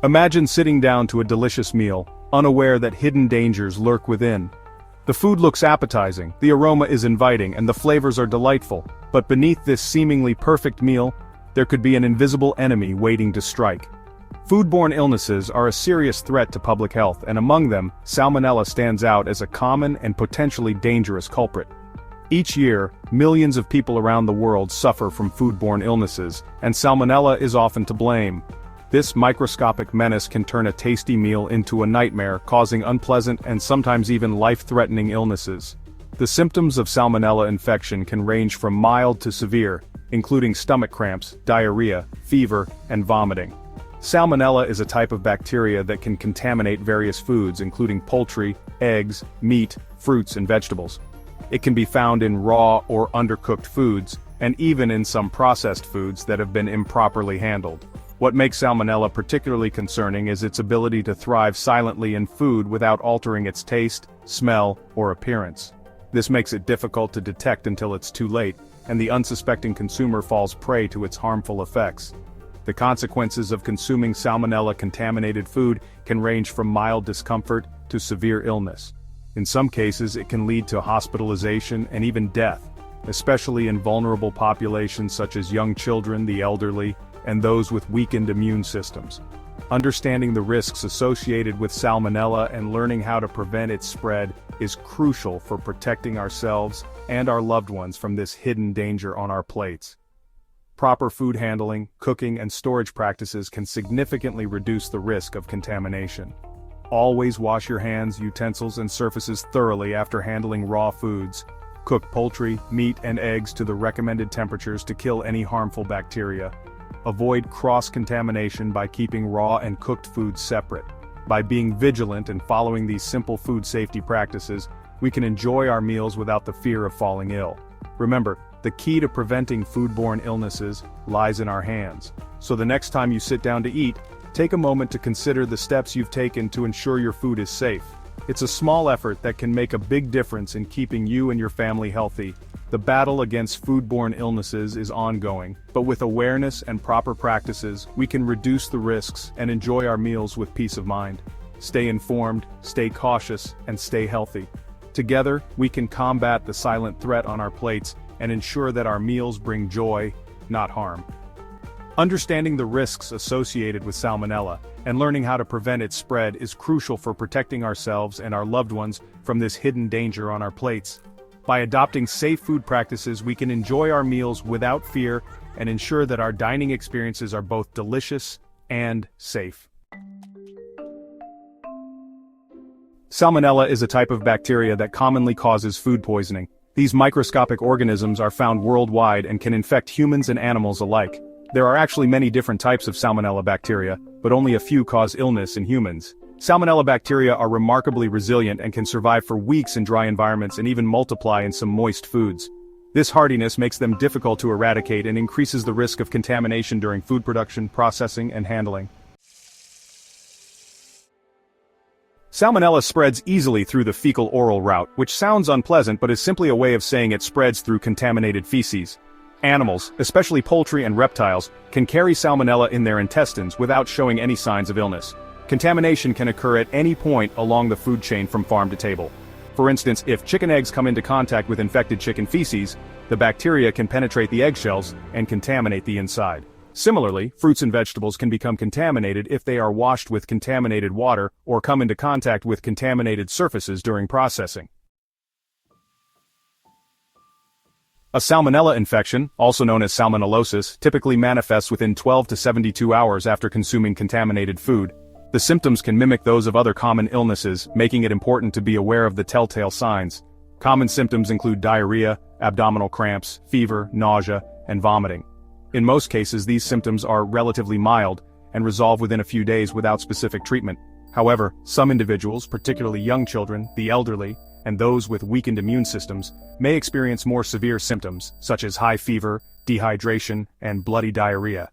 Imagine sitting down to a delicious meal, unaware that hidden dangers lurk within. The food looks appetizing, the aroma is inviting, and the flavors are delightful, but beneath this seemingly perfect meal, there could be an invisible enemy waiting to strike. Foodborne illnesses are a serious threat to public health, and among them, Salmonella stands out as a common and potentially dangerous culprit. Each year, millions of people around the world suffer from foodborne illnesses, and Salmonella is often to blame. This microscopic menace can turn a tasty meal into a nightmare, causing unpleasant and sometimes even life-threatening illnesses. The symptoms of Salmonella infection can range from mild to severe, including stomach cramps, diarrhea, fever, and vomiting. Salmonella is a type of bacteria that can contaminate various foods including poultry, eggs, meat, fruits, and vegetables. It can be found in raw or undercooked foods, and even in some processed foods that have been improperly handled. What makes Salmonella particularly concerning is its ability to thrive silently in food without altering its taste, smell, or appearance. This makes it difficult to detect until it's too late, and the unsuspecting consumer falls prey to its harmful effects. The consequences of consuming Salmonella-contaminated food can range from mild discomfort to severe illness. In some cases, it can lead to hospitalization and even death, especially in vulnerable populations such as young children, the elderly, and those with weakened immune systems. Understanding the risks associated with Salmonella and learning how to prevent its spread is crucial for protecting ourselves and our loved ones from this hidden danger on our plates. Proper food handling, cooking, and storage practices can significantly reduce the risk of contamination. Always wash your hands, utensils, and surfaces thoroughly after handling raw foods. Cook poultry, meat, and eggs to the recommended temperatures to kill any harmful bacteria. Avoid cross-contamination by keeping raw and cooked foods separate. By being vigilant and following these simple food safety practices, we can enjoy our meals without the fear of falling ill. Remember, the key to preventing foodborne illnesses lies in our hands. So the next time you sit down to eat, take a moment to consider the steps you've taken to ensure your food is safe. It's a small effort that can make a big difference in keeping you and your family healthy. The battle against foodborne illnesses is ongoing, but with awareness and proper practices, we can reduce the risks and enjoy our meals with peace of mind. Stay informed, stay cautious, and stay healthy. Together, we can combat the silent threat on our plates and ensure that our meals bring joy, not harm. Understanding the risks associated with Salmonella and learning how to prevent its spread is crucial for protecting ourselves and our loved ones from this hidden danger on our plates. By adopting safe food practices, we can enjoy our meals without fear and ensure that our dining experiences are both delicious and safe. Salmonella is a type of bacteria that commonly causes food poisoning. These microscopic organisms are found worldwide and can infect humans and animals alike. There are actually many different types of Salmonella bacteria, but only a few cause illness in humans. Salmonella bacteria are remarkably resilient and can survive for weeks in dry environments and even multiply in some moist foods. This hardiness makes them difficult to eradicate and increases the risk of contamination during food production, processing, and handling. Salmonella spreads easily through the fecal-oral route, which sounds unpleasant but is simply a way of saying it spreads through contaminated feces. Animals, especially poultry and reptiles, can carry Salmonella in their intestines without showing any signs of illness. Contamination can occur at any point along the food chain from farm to table. For instance, if chicken eggs come into contact with infected chicken feces, the bacteria can penetrate the eggshells and contaminate the inside. Similarly, fruits and vegetables can become contaminated if they are washed with contaminated water or come into contact with contaminated surfaces during processing. A Salmonella infection, also known as salmonellosis, typically manifests within 12 to 72 hours after consuming contaminated food. The symptoms can mimic those of other common illnesses, making it important to be aware of the telltale signs. Common symptoms include diarrhea, abdominal cramps, fever, nausea, and vomiting. In most cases, these symptoms are relatively mild and resolve within a few days without specific treatment. However, some individuals, particularly young children, the elderly, and those with weakened immune systems, may experience more severe symptoms, such as high fever, dehydration, and bloody diarrhea.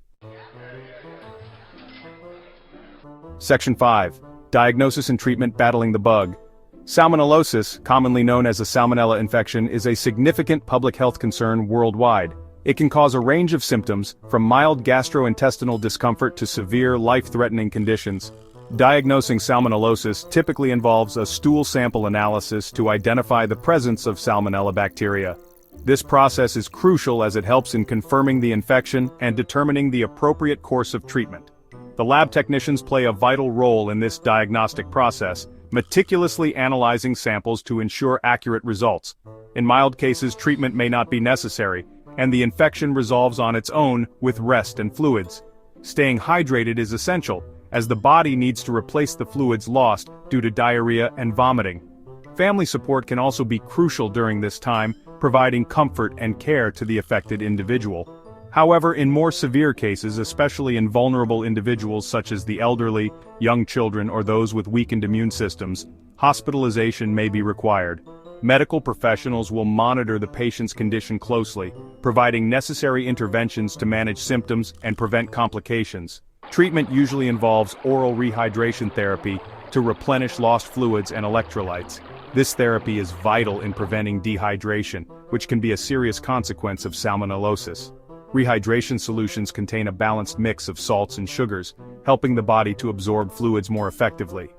Section 5. Diagnosis and treatment battling the bug. Salmonellosis, commonly known as a Salmonella infection, is a significant public health concern worldwide. It can cause a range of symptoms, from mild gastrointestinal discomfort to severe, life-threatening conditions. Diagnosing salmonellosis typically involves a stool sample analysis to identify the presence of Salmonella bacteria. This process is crucial as it helps in confirming the infection and determining the appropriate course of treatment. The lab technicians play a vital role in this diagnostic process, meticulously analyzing samples to ensure accurate results. In mild cases, treatment may not be necessary, and the infection resolves on its own with rest and fluids. Staying hydrated is essential, as the body needs to replace the fluids lost due to diarrhea and vomiting. Family support can also be crucial during this time, providing comfort and care to the affected individual. However, in more severe cases, especially in vulnerable individuals such as the elderly, young children, or those with weakened immune systems, hospitalization may be required. Medical professionals will monitor the patient's condition closely, providing necessary interventions to manage symptoms and prevent complications. Treatment usually involves oral rehydration therapy to replenish lost fluids and electrolytes. This therapy is vital in preventing dehydration, which can be a serious consequence of salmonellosis. Rehydration solutions contain a balanced mix of salts and sugars, helping the body to absorb fluids more effectively.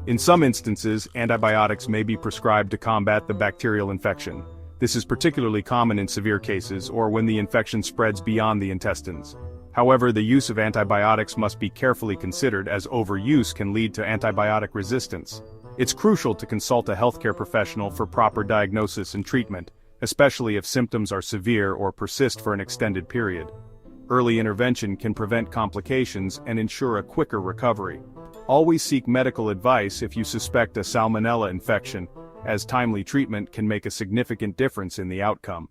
In some instances, antibiotics may be prescribed to combat the bacterial infection. This is particularly common in severe cases or when the infection spreads beyond the intestines. However, the use of antibiotics must be carefully considered, as overuse can lead to antibiotic resistance. It's crucial to consult a healthcare professional for proper diagnosis and treatment, especially if symptoms are severe or persist for an extended period. Early intervention can prevent complications and ensure a quicker recovery. Always seek medical advice if you suspect a Salmonella infection, as timely treatment can make a significant difference in the outcome.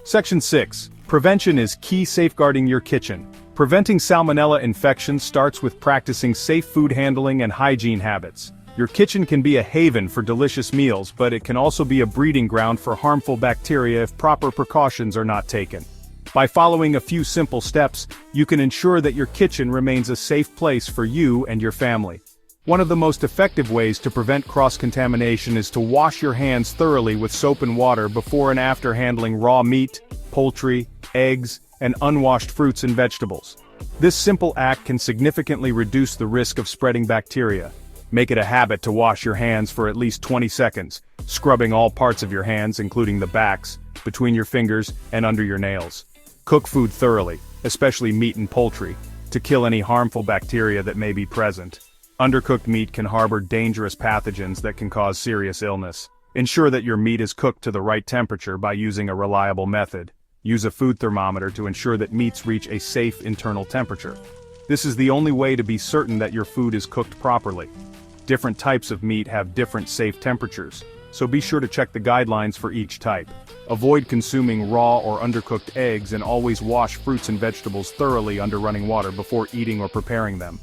Section 6. Prevention is key safeguarding your kitchen. Preventing Salmonella infection starts with practicing safe food handling and hygiene habits. Your kitchen can be a haven for delicious meals, but it can also be a breeding ground for harmful bacteria if proper precautions are not taken. By following a few simple steps, you can ensure that your kitchen remains a safe place for you and your family. One of the most effective ways to prevent cross-contamination is to wash your hands thoroughly with soap and water before and after handling raw meat, poultry, eggs, and unwashed fruits and vegetables. This simple act can significantly reduce the risk of spreading bacteria. Make it a habit to wash your hands for at least 20 seconds, scrubbing all parts of your hands, including the backs, between your fingers, and under your nails. Cook food thoroughly, especially meat and poultry, to kill any harmful bacteria that may be present. Undercooked meat can harbor dangerous pathogens that can cause serious illness. Ensure that your meat is cooked to the right temperature by using a reliable method. Use a food thermometer to ensure that meats reach a safe internal temperature. This is the only way to be certain that your food is cooked properly. Different types of meat have different safe temperatures, so be sure to check the guidelines for each type. Avoid consuming raw or undercooked eggs, and always wash fruits and vegetables thoroughly under running water before eating or preparing them.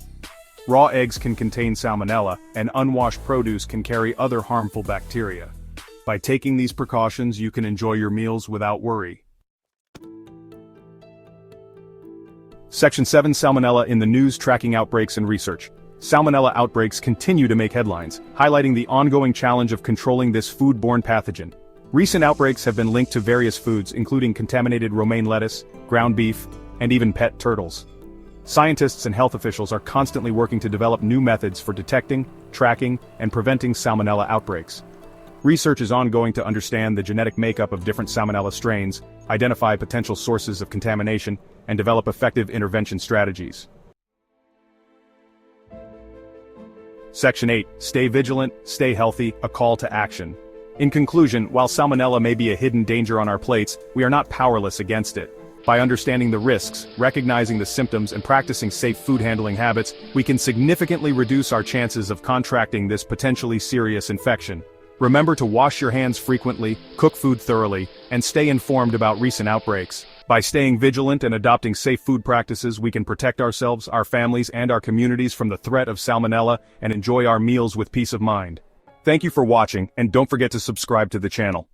Raw eggs can contain Salmonella, and unwashed produce can carry other harmful bacteria. By taking these precautions, you can enjoy your meals without worry. Section 7. Salmonella in the news, tracking outbreaks and research. Salmonella outbreaks continue to make headlines, highlighting the ongoing challenge of controlling this foodborne pathogen. Recent outbreaks have been linked to various foods, including contaminated romaine lettuce, ground beef, and even pet turtles. Scientists and health officials are constantly working to develop new methods for detecting, tracking, and preventing Salmonella outbreaks. Research is ongoing to understand the genetic makeup of different Salmonella strains, identify potential sources of contamination, and develop effective intervention strategies. Section 8. Stay vigilant, stay healthy, a call to action. In conclusion, while Salmonella may be a hidden danger on our plates, we are not powerless against it. By understanding the risks, recognizing the symptoms, and practicing safe food handling habits, we can significantly reduce our chances of contracting this potentially serious infection. Remember to wash your hands frequently, cook food thoroughly, and stay informed about recent outbreaks. By staying vigilant and adopting safe food practices, we can protect ourselves, our families, and our communities from the threat of Salmonella and enjoy our meals with peace of mind. Thank you for watching, and don't forget to subscribe to the channel.